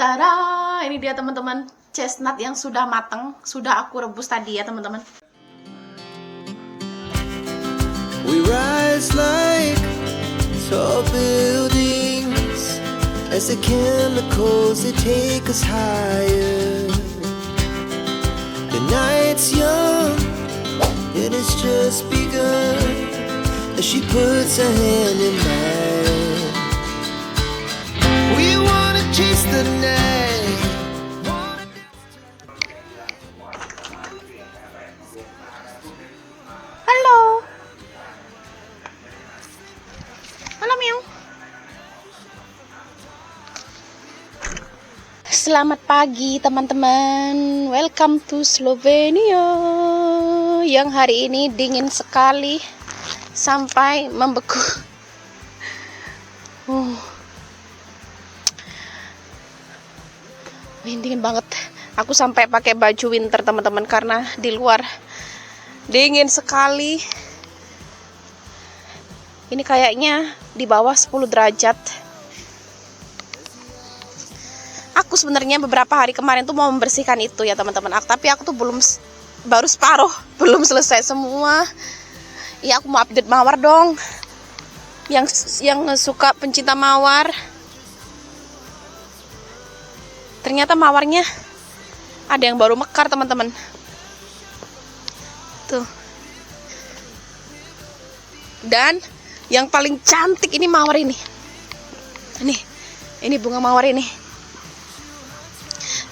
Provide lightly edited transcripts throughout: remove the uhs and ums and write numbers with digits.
Tada, ini dia teman-teman, chestnut yang sudah matang, sudah aku rebus tadi ya teman-teman. We rise like tall buildings as the chemicals they take us higher. The night's young, it has just begun as she puts her hand in mine. We wanna chase the night. Halo. Halo Miu. Selamat pagi teman-teman. Welcome to Slovenia. Yang hari ini dingin sekali sampai membeku. Dingin banget. Aku sampai pakai baju winter teman-teman karena di luar dingin sekali. Ini kayaknya di bawah 10 derajat. Aku sebenarnya beberapa hari kemarin tuh mau membersihkan itu ya teman-teman. Tapi aku tuh baru separuh, belum selesai semua. Ya aku mau update mawar dong. Yang suka pencinta mawar. Ternyata mawarnya ada yang baru mekar teman-teman. Tuh. Dan yang paling cantik ini mawar ini. Ini bunga mawar ini.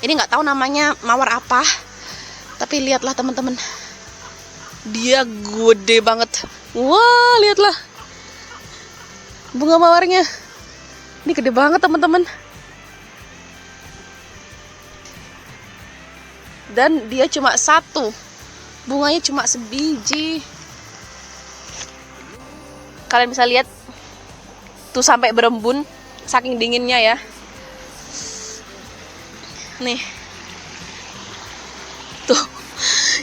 Ini nggak tahu namanya mawar apa. Tapi lihatlah teman-teman. Dia gede banget. Wah, lihatlah. Bunga mawarnya. Ini gede banget teman-teman. Dan dia cuma satu. Bunganya cuma sebiji. Kalian bisa lihat tuh sampai berembun saking dinginnya ya. Nih. Tuh.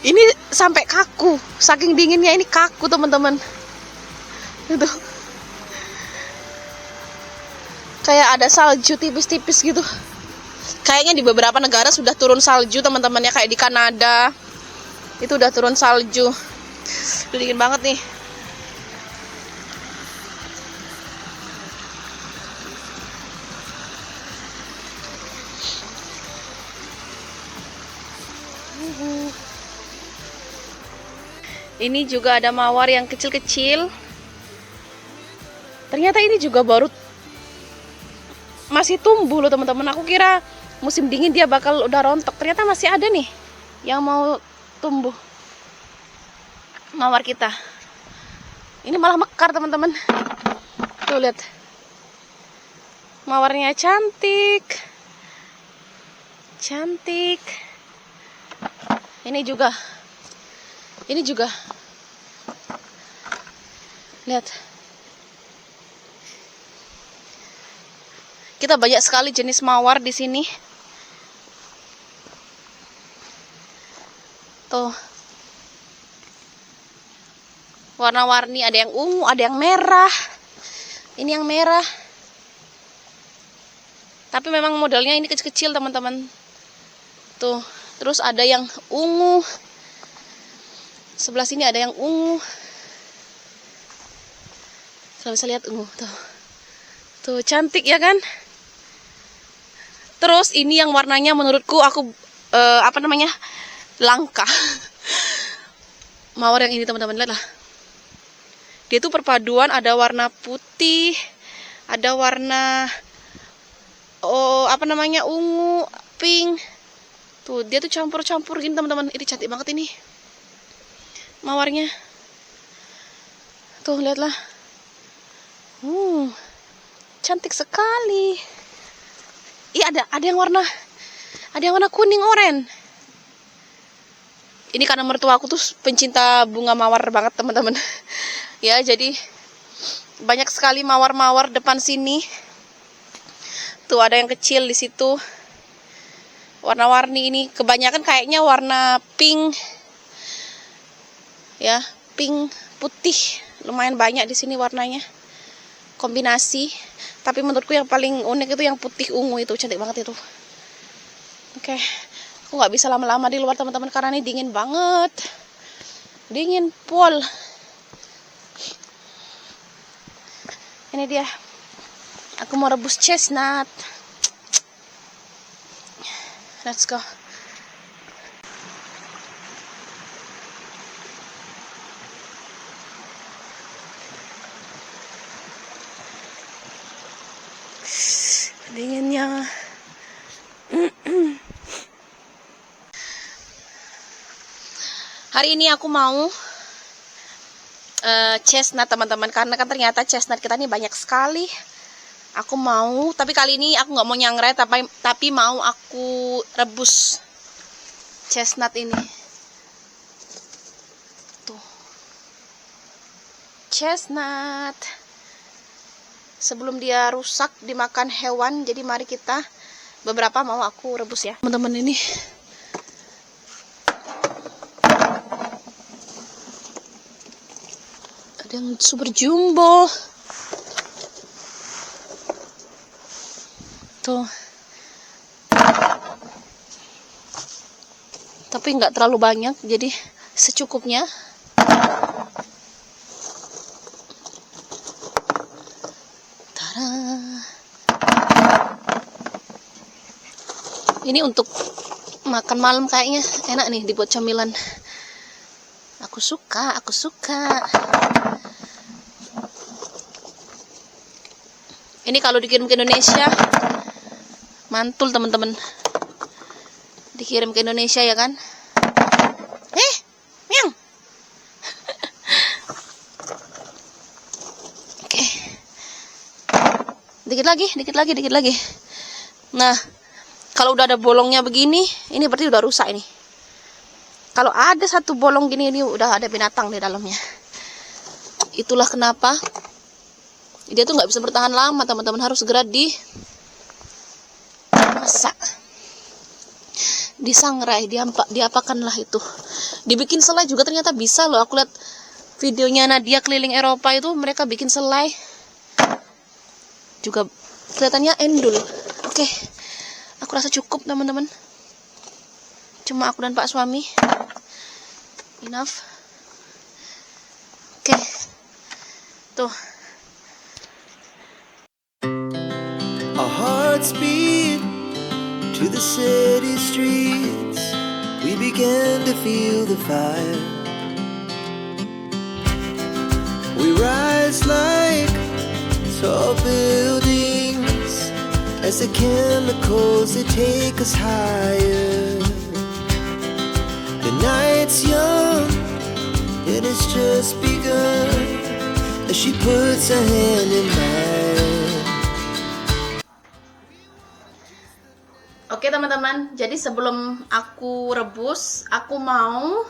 Ini sampai kaku. Saking dinginnya ini kaku, teman-teman. Itu. Kayak ada salju tipis-tipis gitu. Kayaknya di beberapa negara sudah turun salju, teman-teman ya, kayak di Kanada. Itu udah turun salju. Udah dingin banget nih. Ini juga ada mawar yang kecil-kecil. Ternyata ini juga baru masih tumbuh loh teman-teman. Aku kira musim dingin dia bakal udah rontok. Ternyata masih ada nih yang mau tumbuh. Mawar kita. Ini malah mekar teman-teman. Tuh lihat. Mawarnya cantik. Cantik. Ini juga. Lihat. Kita banyak sekali jenis mawar di sini. Tuh. Warna-warni, ada yang ungu, ada yang merah. Ini yang merah. Tapi memang modelnya ini kecil-kecil, teman-teman. Tuh, terus ada yang ungu. Sebelah sini ada yang ungu. Kalian bisa lihat ungu, tuh. Tuh, cantik ya kan? Terus ini yang warnanya menurutku langka. Mawar yang ini teman-teman, lihatlah. Dia tuh perpaduan, ada warna putih, ada warna ungu, pink. Tuh, dia tuh campur-campur gini teman-teman. Ini cantik banget ini. Mawarnya. Tuh, lihatlah. Cantik sekali. Iya, ada yang warna kuning oren. Ini karena mertua aku tuh pencinta bunga mawar banget teman-teman. Ya, jadi banyak sekali mawar-mawar depan sini. Tuh ada yang kecil di situ. Warna-warni ini kebanyakan kayaknya warna pink. Ya, pink putih. Lumayan banyak di sini warnanya. Kombinasi. Tapi menurutku yang paling unik itu yang putih ungu itu, cantik banget itu. Oke, aku nggak bisa lama-lama di luar teman-teman karena ini dingin banget, dingin pol. Ini dia, aku mau rebus chestnut. Let's go. Dinginnya. Hari ini aku mau chestnut teman-teman, karena kan ternyata chestnut kita ini banyak sekali. Aku mau, tapi kali ini aku nggak mau nyangrai, tapi mau aku rebus chestnut ini. Tuh, chestnut. Sebelum dia rusak dimakan hewan, jadi mari kita beberapa mau aku rebus ya teman-teman. Ini ada yang super jumbo tuh, tapi nggak terlalu banyak, jadi secukupnya. Tada. Ini untuk makan malam kayaknya enak nih, dibuat camilan. Aku suka. Ini kalau dikirim ke Indonesia mantul teman-teman. Dikirim ke Indonesia ya kan? Miang. Oke. Dikit lagi. Nah, kalau udah ada bolongnya begini, ini berarti udah rusak ini. Kalau ada satu bolong gini, ini udah ada binatang di dalamnya. Itulah kenapa dia tuh nggak bisa bertahan lama teman-teman, harus segera dimasak, disangrai, diapakanlah itu. Dibikin selai juga ternyata bisa loh. Aku lihat videonya Nadia keliling Eropa itu, mereka bikin selai juga kelihatannya endul. Oke, aku rasa cukup teman-teman, cuma aku dan Pak suami, enough. Oke, tuh. Our hearts beat to the city streets. We began to feel the fire. We rise like tall buildings as the chemicals they take us higher. The night's young, it has just begun as she puts her hand in mine. Oke teman-teman, jadi sebelum aku rebus, aku mau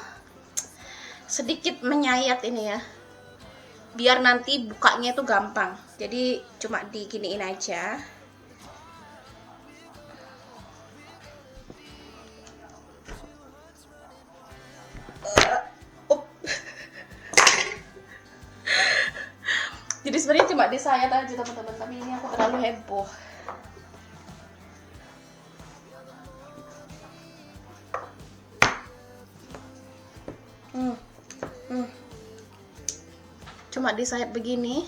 sedikit menyayat ini ya, biar nanti bukanya itu gampang. Jadi cuma diginiin aja. Jadi sebenarnya cuma disayat aja teman-teman, tapi ini aku terlalu heboh. Cuma disayat begini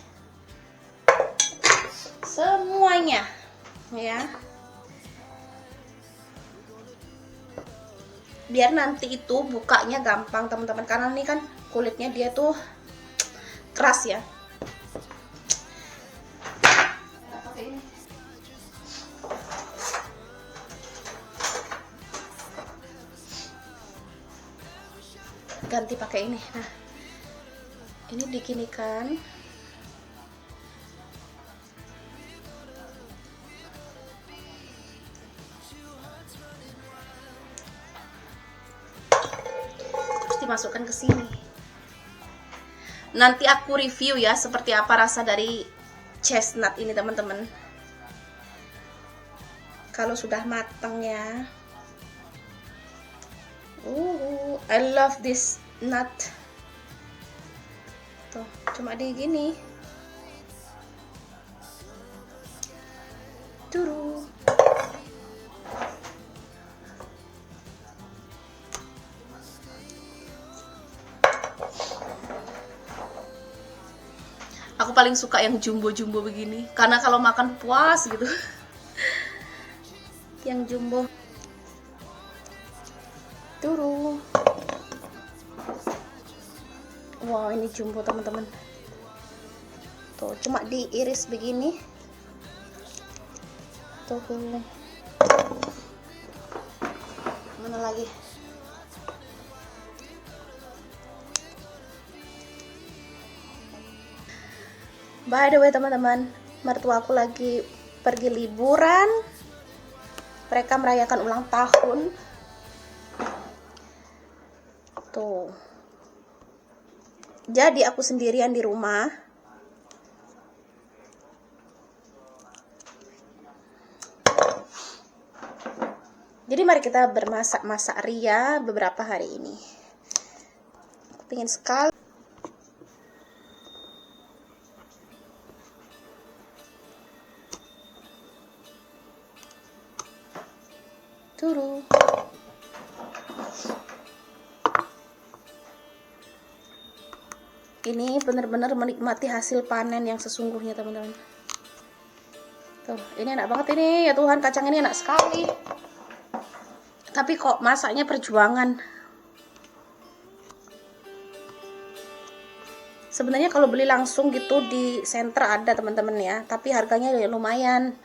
semuanya ya, biar nanti itu bukanya gampang teman-teman, karena ini kan kulitnya dia tuh keras ya. Ganti pakai ini. Nah, ini diginikan. Terus dimasukkan ke sini. Nanti aku review ya seperti apa rasa dari chestnut ini teman-teman, kalau sudah matang ya. I love this nut. Tuh, cuma di gini. Aku paling suka yang jumbo-jumbo begini, karena kalau makan puas gitu. Yang jumbo. Turu. Wow, ini jumbo teman-teman. Tuh, cuma diiris begini. Tuh. Mana lagi? By the way teman-teman, mertuaku lagi pergi liburan. Mereka merayakan ulang tahun. Tuh. Jadi aku sendirian di rumah. Jadi mari kita bermasak-masak ria beberapa hari ini. Aku pengen sekali. Turu. Ini benar-benar menikmati hasil panen yang sesungguhnya teman-teman. Tuh, ini enak banget ini, ya Tuhan, kacang ini enak sekali. Tapi kok masaknya perjuangan. Sebenarnya kalau beli langsung gitu di center ada teman-teman ya, tapi harganya lumayan.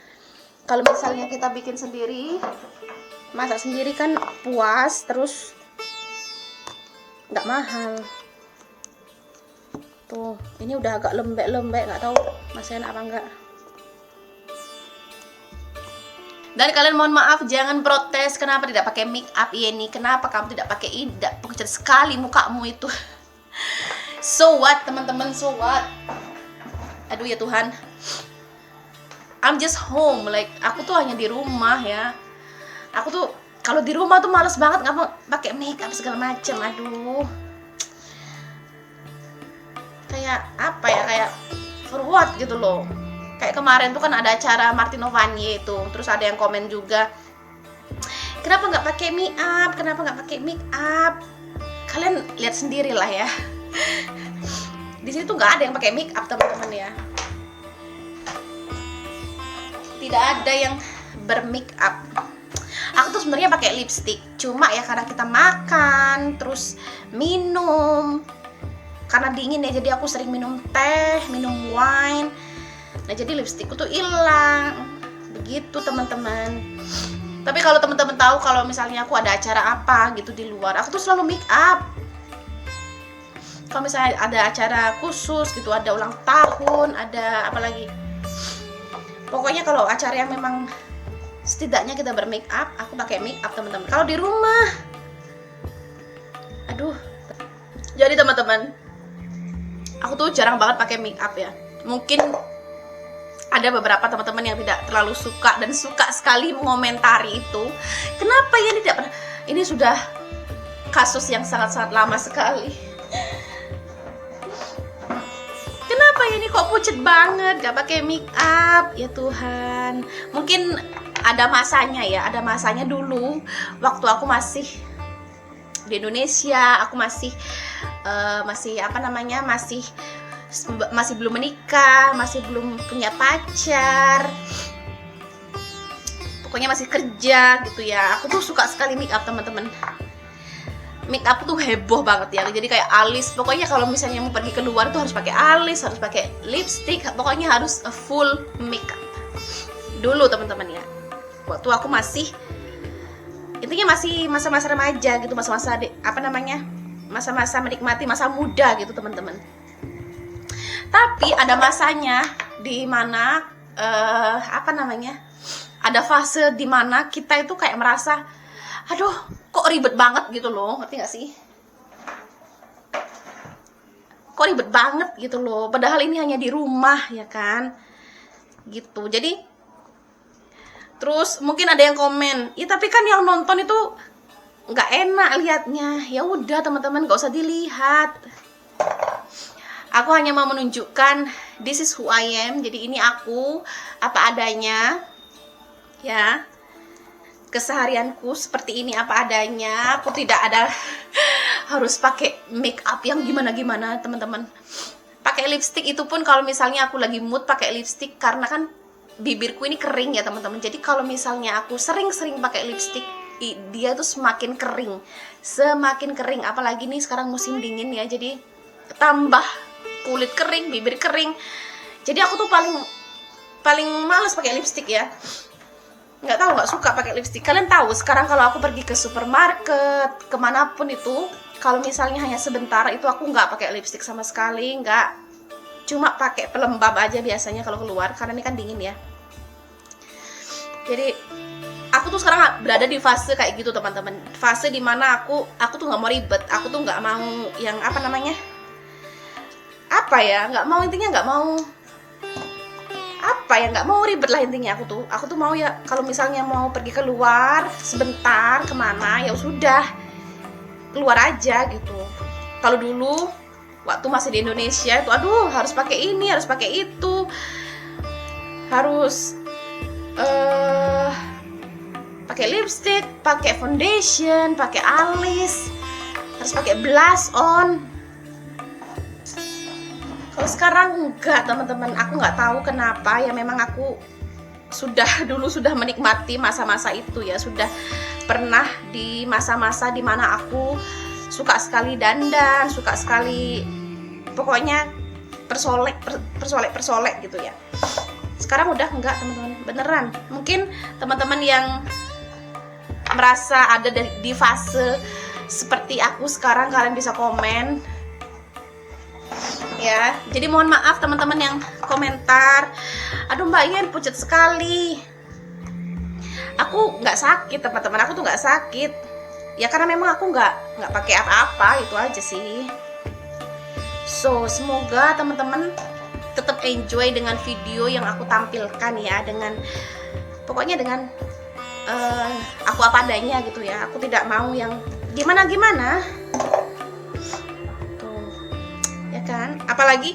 Kalau misalnya kita bikin sendiri, masak sendiri kan puas, terus nggak mahal. Tuh, ini udah agak lembek-lembek, nggak tahu masih enak apa enggak. Dan kalian mohon maaf, jangan protes kenapa tidak pakai make up ini, kenapa kamu tidak pakai ini, tidak pucat sekali mukamu itu. So what teman-teman, so what? Aduh ya Tuhan, I'm just home, like aku tuh hanya di rumah ya. Aku tuh kalau di rumah tuh males banget ngapa pakai make up segala macam. Aduh, kayak apa ya, kayak for what gitu loh. Kayak kemarin tuh kan ada acara Martino Vanye itu, terus ada yang komen juga, kenapa nggak pakai make up, kenapa nggak pakai make up. Kalian lihat sendiri lah ya. Di sini tuh nggak ada yang pakai make up teman-teman ya. Tidak ada yang bermake up. Aku tuh sebenarnya pakai lipstick, cuma ya karena kita makan terus minum, karena dingin ya, jadi aku sering minum teh, minum wine. Nah jadi lipstikku tuh hilang. Begitu teman-teman. Tapi kalau teman-teman tahu kalau misalnya aku ada acara apa gitu di luar, aku tuh selalu make up. Kalau misalnya ada acara khusus gitu, ada ulang tahun, ada apa lagi, pokoknya kalau acara yang memang setidaknya kita bermake up, aku pakai make up teman-teman. Kalau di rumah, aduh. Jadi teman-teman, aku tuh jarang banget pakai make up ya. Mungkin ada beberapa teman-teman yang tidak terlalu suka dan suka sekali mengomentari itu. Kenapa ya tidak pernah? Ini sudah kasus yang sangat-sangat lama sekali. Kenapa ya ini kok pucet banget, gak pakai make up? Ya Tuhan, mungkin ada masanya ya, ada masanya dulu waktu aku masih di Indonesia, aku masih masih belum menikah, masih belum punya pacar, pokoknya masih kerja gitu ya. Aku tuh suka sekali make up teman-teman. Make up tuh heboh banget ya, jadi kayak alis, pokoknya kalau misalnya mau pergi keluar tuh harus pakai alis, harus pakai lipstick, pokoknya harus a full make up dulu teman-teman ya. Waktu aku masih, intinya masih masa-masa remaja gitu, masa-masa masa-masa menikmati masa muda gitu teman-teman. Tapi ada masanya di mana ada fase di mana kita itu kayak merasa, aduh kok ribet banget gitu loh, ngerti gak sih? Kok ribet banget gitu loh, padahal ini hanya di rumah ya kan, gitu. Jadi terus mungkin ada yang komen, ya tapi kan yang nonton itu nggak enak liatnya. Ya udah teman-teman, nggak usah dilihat. Aku hanya mau menunjukkan this is who I am. Jadi ini aku apa adanya ya. Keseharianku seperti ini apa adanya. Aku tidak ada harus pakai make up yang gimana-gimana teman-teman. Pakai lipstick itu pun kalau misalnya aku lagi mood pakai lipstick, karena kan bibirku ini kering ya teman-teman. Jadi kalau misalnya aku sering-sering pakai lipstick, dia tuh semakin kering, apalagi nih sekarang musim dingin ya, jadi tambah kulit kering, bibir kering. Jadi aku tuh paling males pakai lipstick ya. Nggak suka pakai lipstick. Kalian tahu sekarang kalau aku pergi ke supermarket, kemanapun itu, kalau misalnya hanya sebentar itu aku nggak pakai lipstick sama sekali, nggak. Cuma pakai pelembab aja biasanya kalau keluar, karena ini kan dingin ya. Jadi aku tuh sekarang berada di fase kayak gitu teman-teman. Fase dimana aku tuh nggak mau ribet. Aku tuh nggak mau yang nggak mau ribet lah intinya. Aku tuh mau ya, kalau misalnya mau pergi keluar sebentar kemana, ya sudah keluar aja gitu. Kalau dulu waktu masih di Indonesia itu, aduh, harus pakai ini, harus pakai itu, harus pakai lipstick, pakai foundation, pakai alis, harus pakai blush on. Kalau sekarang enggak teman-teman, aku nggak tahu kenapa ya, memang aku dulu sudah menikmati masa-masa itu ya, sudah pernah di masa-masa dimana aku suka sekali dandan, suka sekali pokoknya persolek gitu ya. Sekarang udah enggak teman-teman, beneran. Mungkin teman-teman yang merasa ada di fase seperti aku sekarang, kalian bisa komen ya. Jadi mohon maaf teman-teman yang komentar, aduh Mbak Yen pucat sekali. Aku nggak sakit teman-teman, aku tuh nggak sakit ya, karena memang aku nggak pakai apa-apa, itu aja sih. So semoga teman-teman tetap enjoy dengan video yang aku tampilkan ya, pokoknya dengan aku apa adanya gitu ya. Aku tidak mau yang gimana-gimana tuh ya kan. Apalagi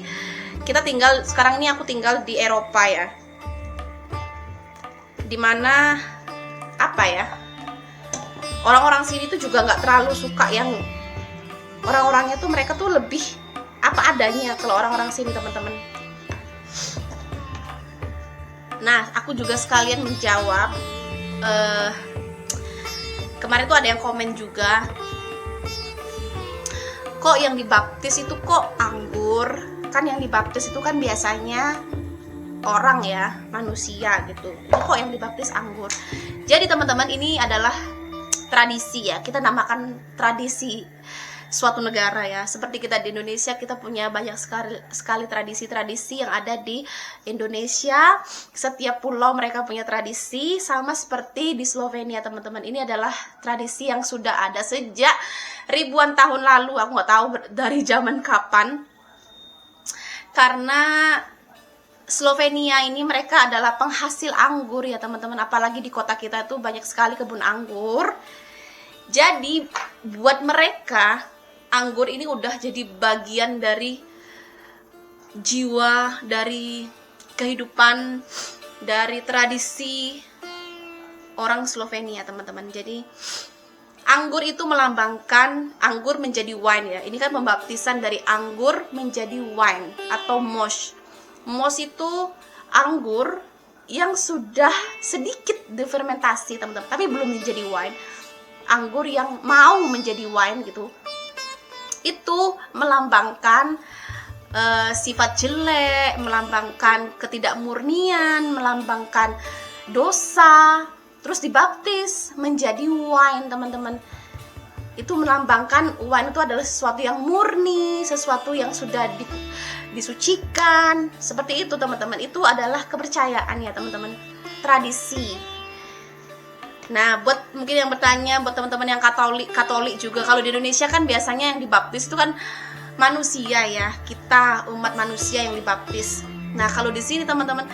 sekarang ini aku tinggal di Eropa ya, dimana orang-orang sini tuh juga nggak terlalu suka yang orang-orangnya tuh, mereka tuh lebih apa adanya kalau orang-orang sini teman-teman. Nah, aku juga sekalian menjawab, kemarin tuh ada yang komen juga, kok yang dibaptis itu kok anggur, kan yang dibaptis itu kan biasanya orang ya, manusia gitu, kok yang dibaptis anggur. Jadi teman-teman, ini adalah tradisi ya, kita namakan tradisi suatu negara ya. Seperti kita di Indonesia, kita punya banyak sekali tradisi-tradisi yang ada di Indonesia. Setiap pulau mereka punya tradisi, sama seperti di Slovenia teman-teman. Ini adalah tradisi yang sudah ada sejak ribuan tahun lalu. Aku nggak tahu dari zaman kapan, karena Slovenia ini mereka adalah penghasil anggur ya teman-teman. Apalagi di kota kita itu banyak sekali kebun anggur. Jadi buat mereka anggur ini udah jadi bagian dari jiwa, dari kehidupan, dari tradisi orang Slovenia teman-teman. Jadi anggur itu melambangkan, anggur menjadi wine ya. Ini kan pembaptisan dari anggur menjadi wine atau mosh. Mosh itu anggur yang sudah sedikit difermentasi teman-teman, tapi belum menjadi wine. Anggur yang mau menjadi wine gitu, itu melambangkan sifat jelek, melambangkan ketidakmurnian, melambangkan dosa. Terus dibaptis menjadi wine teman-teman. Itu melambangkan wine itu adalah sesuatu yang murni, sesuatu yang sudah disucikan. Seperti itu teman-teman. Itu adalah kepercayaan ya teman-teman, tradisi. Nah, buat mungkin yang bertanya, buat teman-teman yang Katolik juga, kalau di Indonesia kan biasanya yang dibaptis itu kan manusia ya, kita umat manusia yang dibaptis. Nah, kalau di sini teman-teman,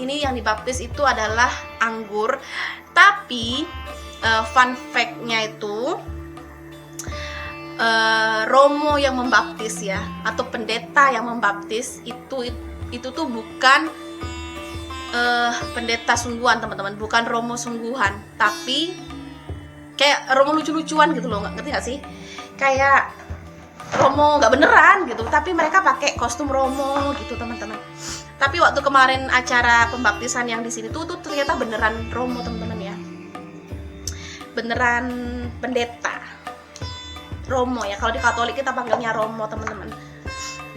ini yang dibaptis itu adalah anggur. Tapi fun fact-nya itu Romo yang membaptis ya, atau pendeta yang membaptis itu tuh bukan pendeta sungguhan teman-teman, bukan Romo sungguhan, tapi kayak Romo lucu-lucuan gitu loh, ngerti gak sih? Kayak Romo nggak beneran gitu, tapi mereka pakai kostum Romo gitu teman-teman. Tapi waktu kemarin acara pembaptisan yang di sini tuh ternyata beneran Romo teman-teman ya, beneran pendeta Romo ya. Kalau di Katolik kita panggilnya Romo teman-teman.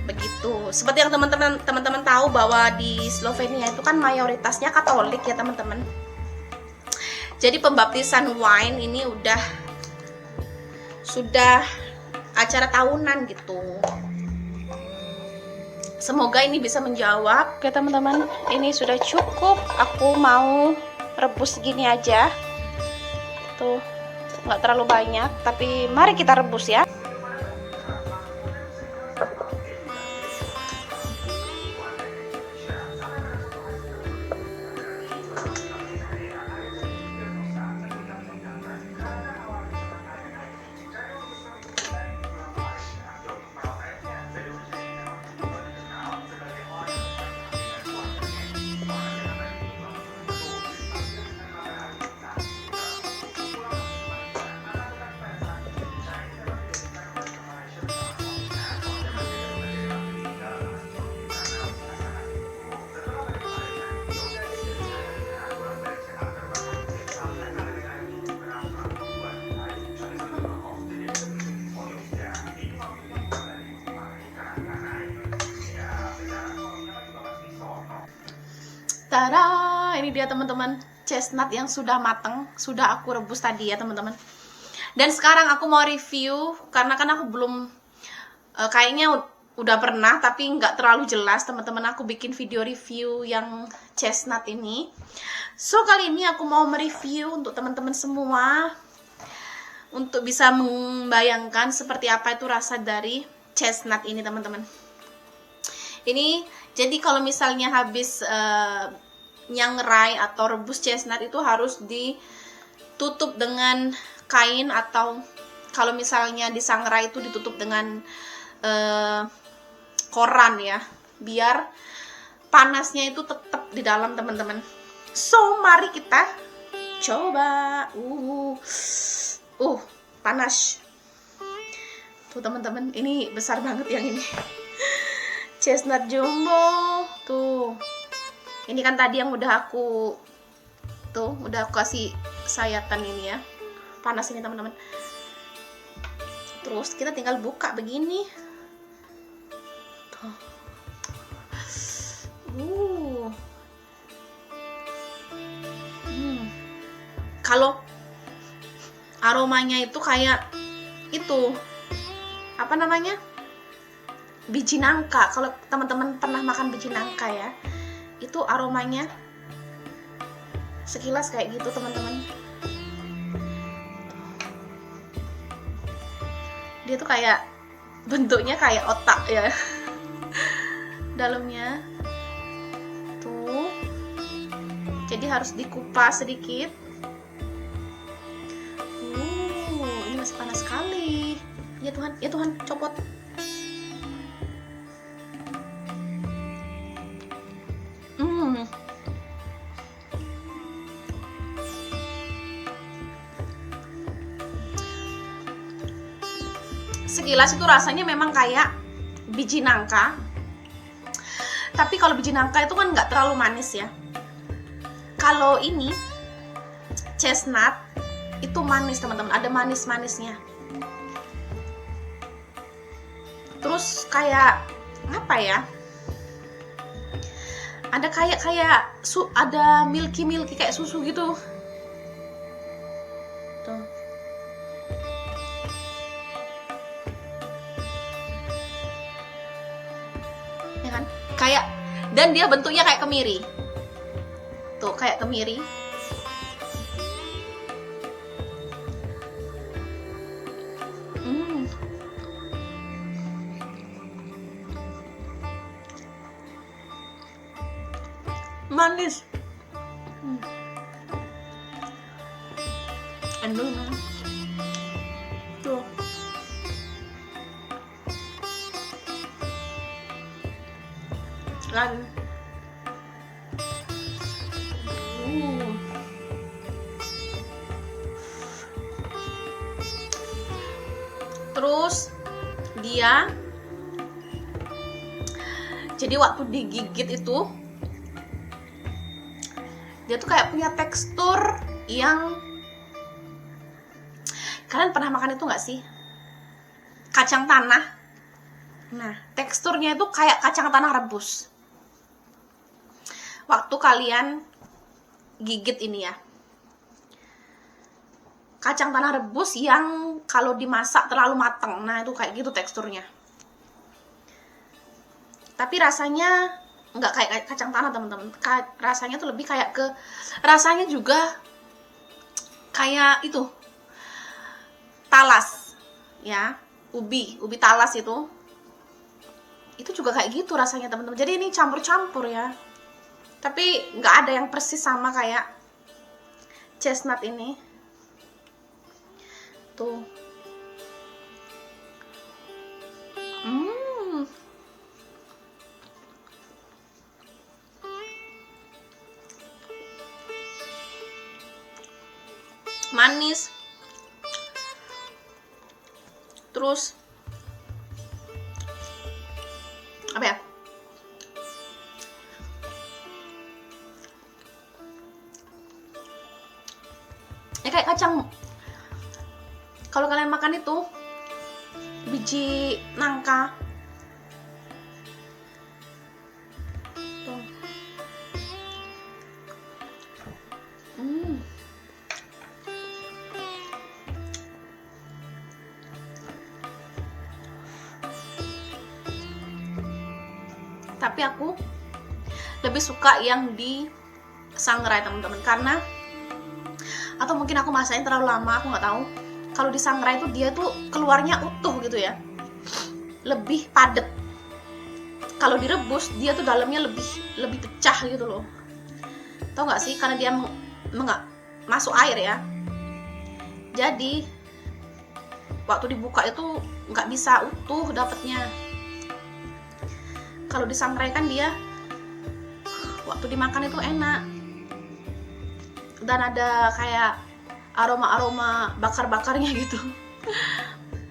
Begitu. Seperti yang teman-teman tahu bahwa di Slovenia itu kan mayoritasnya Katolik ya teman-teman. Jadi pembaptisan wine ini sudah acara tahunan gitu. Semoga ini bisa menjawab. Oke teman-teman, ini sudah cukup. Aku mau rebus segini aja. Tuh, nggak terlalu banyak, tapi mari kita rebus ya. Tada, ini dia teman-teman, chestnut yang sudah matang, sudah aku rebus tadi ya teman-teman. Dan sekarang aku mau review, karena kan aku belum, kayaknya udah pernah tapi nggak terlalu jelas teman-teman, aku bikin video review yang chestnut ini. So kali ini aku mau mereview untuk teman-teman semua, untuk bisa membayangkan seperti apa itu rasa dari chestnut ini teman-teman. Ini jadi kalau misalnya habis nyangrai atau rebus chestnut itu harus ditutup dengan kain, atau kalau misalnya disangrai itu ditutup dengan koran ya, biar panasnya itu tetap di dalam teman-teman. So mari kita coba. Panas tuh teman-teman, ini besar banget yang ini. Chestnut jumbo tuh. Ini kan tadi yang udah aku kasih sayatan ini ya. Panas ini teman-teman. Terus kita tinggal buka begini. Tuh. Kalau aromanya itu kayak itu apa namanya? Biji nangka. Kalau teman-teman pernah makan biji nangka ya, itu aromanya sekilas kayak gitu teman-teman. Dia tuh kayak bentuknya kayak otak ya. Dalamnya tuh, jadi harus dikupas sedikit. Ini masih panas sekali. Ya Tuhan, copot. Sekilas itu rasanya memang kayak biji nangka, tapi kalau biji nangka itu kan nggak terlalu manis ya. Kalau ini chestnut itu manis teman-teman, ada manis-manisnya. Terus kayak apa ya, ada kayak ada milky kayak susu gitu tuh. Ya kan, kayak, dan dia bentuknya kayak kemiri tuh, kayak kemiri. Manis. Endul tuh. Lagi. Terus dia jadi waktu digigit itu dia tuh kayak punya tekstur yang, kalian pernah makan itu nggak sih, kacang tanah? Nah, teksturnya itu kayak kacang tanah rebus waktu kalian gigit ini ya. Kacang tanah rebus yang kalau dimasak terlalu matang, nah itu kayak gitu teksturnya. Tapi rasanya nggak kayak kacang tanah teman-teman. Rasanya tuh lebih kayak ke, rasanya juga kayak itu talas ya, ubi talas itu juga kayak gitu rasanya teman-teman. Jadi ini campur-campur ya, tapi nggak ada yang persis sama kayak chestnut ini tuh. Manis, terus apa ya, ya kayak kacang, kalau kalian makan itu biji nangka tuh. Tapi aku lebih suka yang di sangrai teman-teman, karena atau mungkin aku masaknya terlalu lama, aku nggak tahu. Kalau di sangrai itu dia tuh keluarnya utuh gitu ya, lebih padat. Kalau direbus dia tuh dalamnya lebih pecah gitu loh, tau nggak sih, karena dia masuk air ya. Jadi waktu dibuka itu nggak bisa utuh dapatnya. Kalau disangrai kan dia waktu dimakan itu enak, dan ada kayak aroma bakar-bakarnya gitu.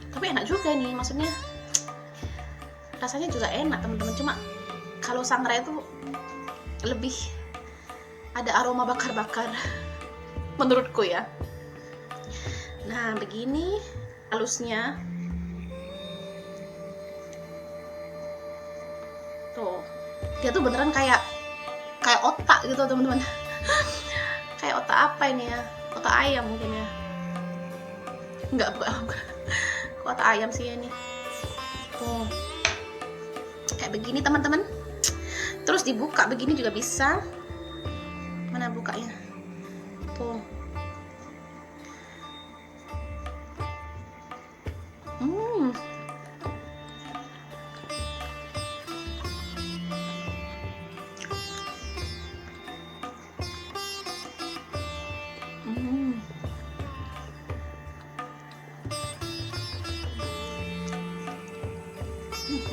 Tapi enak juga nih, maksudnya rasanya juga enak teman-teman. Cuma kalau sangrai itu lebih ada aroma bakar-bakar menurutku ya. Nah begini halusnya tuh, dia tuh beneran kayak otak gitu teman-teman. Kayak otak apa ini ya, otak ayam mungkin ya, bukan otak ayam sih ini tuh, kayak begini teman-teman. Terus dibuka begini juga bisa. Mana bukanya tuh.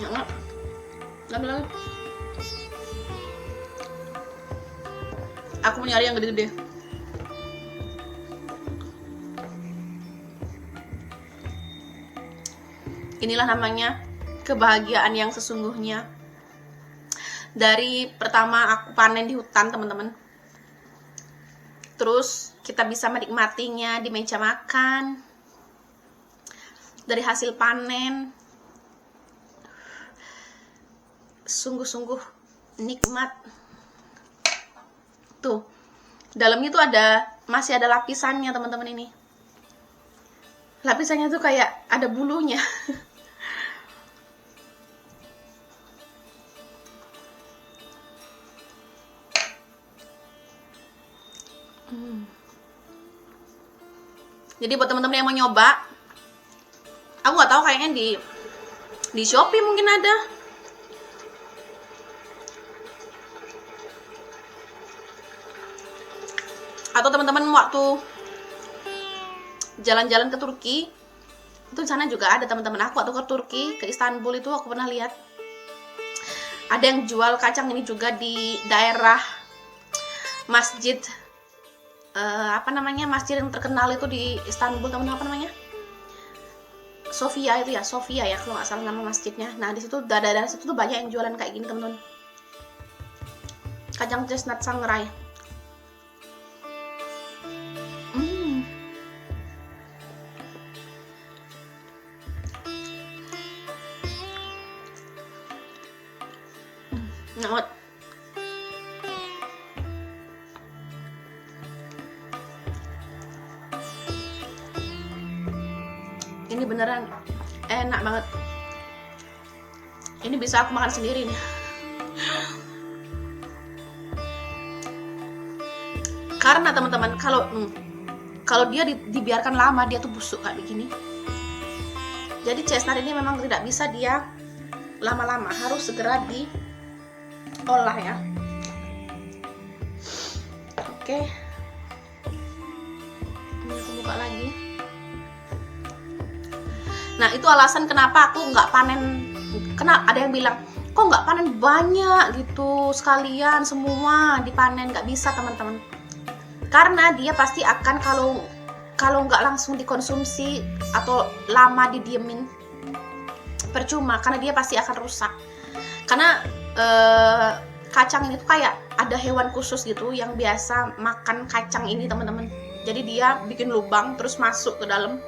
Enak. Ambil lagi. Aku mau nyari yang gede-gede. Inilah namanya kebahagiaan yang sesungguhnya. Dari pertama aku panen di hutan teman-teman, terus kita bisa menikmatinya di meja makan, dari hasil panen, sungguh-sungguh nikmat. Tuh, dalamnya tuh masih ada lapisannya teman-teman. Ini lapisannya tuh kayak ada bulunya. Jadi buat teman-teman yang mau nyoba, aku nggak tahu, kayaknya di Shopee mungkin ada. Atau teman-teman waktu jalan-jalan ke Turki, itu di sana juga ada teman-teman. Aku waktu ke Turki, ke Istanbul itu aku pernah lihat ada yang jual kacang ini juga di daerah masjid, apa namanya, masjid yang terkenal itu di Istanbul teman-teman, apa namanya, Sofia itu ya, Sofia ya kalau nggak salah nama masjidnya. Nah di situ daerah situ tuh banyak yang jualan kayak gini teman-teman. Kacang chestnut sangrai. Nah, ini beneran enak banget. Ini bisa aku makan sendiri nih. Karena teman-teman kalau dia dibiarkan lama dia tuh busuk kayak begini. Jadi chestnut ini memang tidak bisa dia lama-lama, harus segera diolah ya. Oke. Ini aku buka lagi. Nah itu alasan kenapa aku nggak panen. Kena ada yang bilang kok nggak panen banyak gitu sekalian semua dipanen, nggak bisa teman-teman. Karena dia pasti akan kalau nggak langsung dikonsumsi atau lama didiemin percuma, karena dia pasti akan rusak. Karena kacang ini tuh kayak ada hewan khusus gitu yang biasa makan kacang ini teman-teman. Jadi dia bikin lubang terus masuk ke dalam.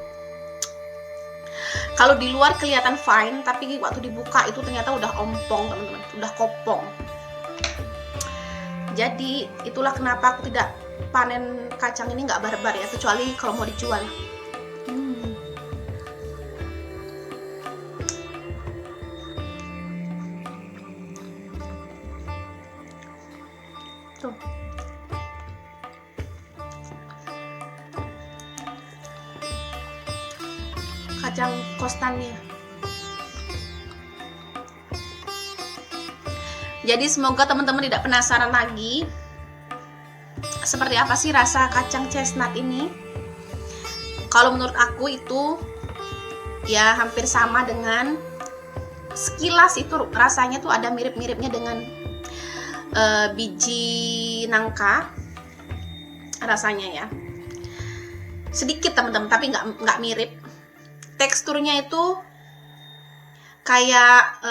Kalau di luar kelihatan fine, tapi waktu dibuka itu ternyata udah ompong teman-teman, udah kopong. Jadi itulah kenapa aku tidak panen kacang ini nggak barbar ya, kecuali kalau mau dijual. Tuh. Kacang kostannya. Jadi semoga teman-teman tidak penasaran lagi seperti apa sih rasa kacang chestnut ini. Kalau menurut aku itu ya hampir sama dengan, sekilas itu rasanya tuh ada mirip-miripnya dengan biji nangka rasanya ya, sedikit teman-teman, tapi nggak mirip. Teksturnya itu kayak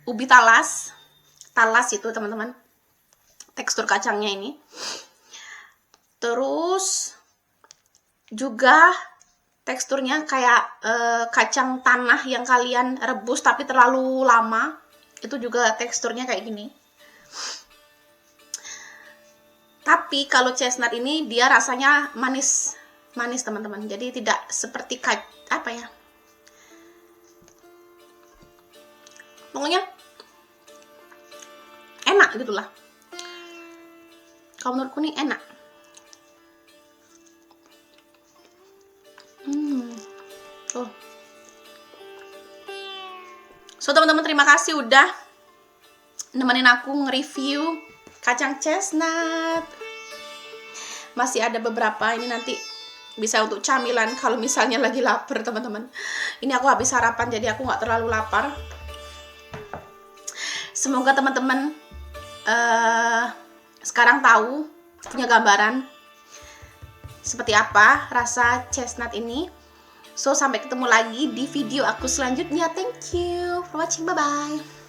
ubi talas itu teman-teman, tekstur kacangnya ini. Terus juga teksturnya kayak kacang tanah yang kalian rebus tapi terlalu lama, itu juga teksturnya kayak gini. Tapi kalau chestnut ini dia rasanya manis teman-teman, jadi tidak seperti pokoknya enak gitulah. Kalau menurutku nih enak. Tuh. So teman-teman, terima kasih udah nemenin aku nge-review kacang chestnut. Masih ada beberapa, ini nanti bisa untuk camilan kalau misalnya lagi lapar teman-teman. Ini aku habis sarapan jadi aku nggak terlalu lapar. Semoga teman-teman sekarang tahu, punya gambaran seperti apa rasa chestnut ini. So sampai ketemu lagi di video aku selanjutnya. Thank you for watching, bye bye.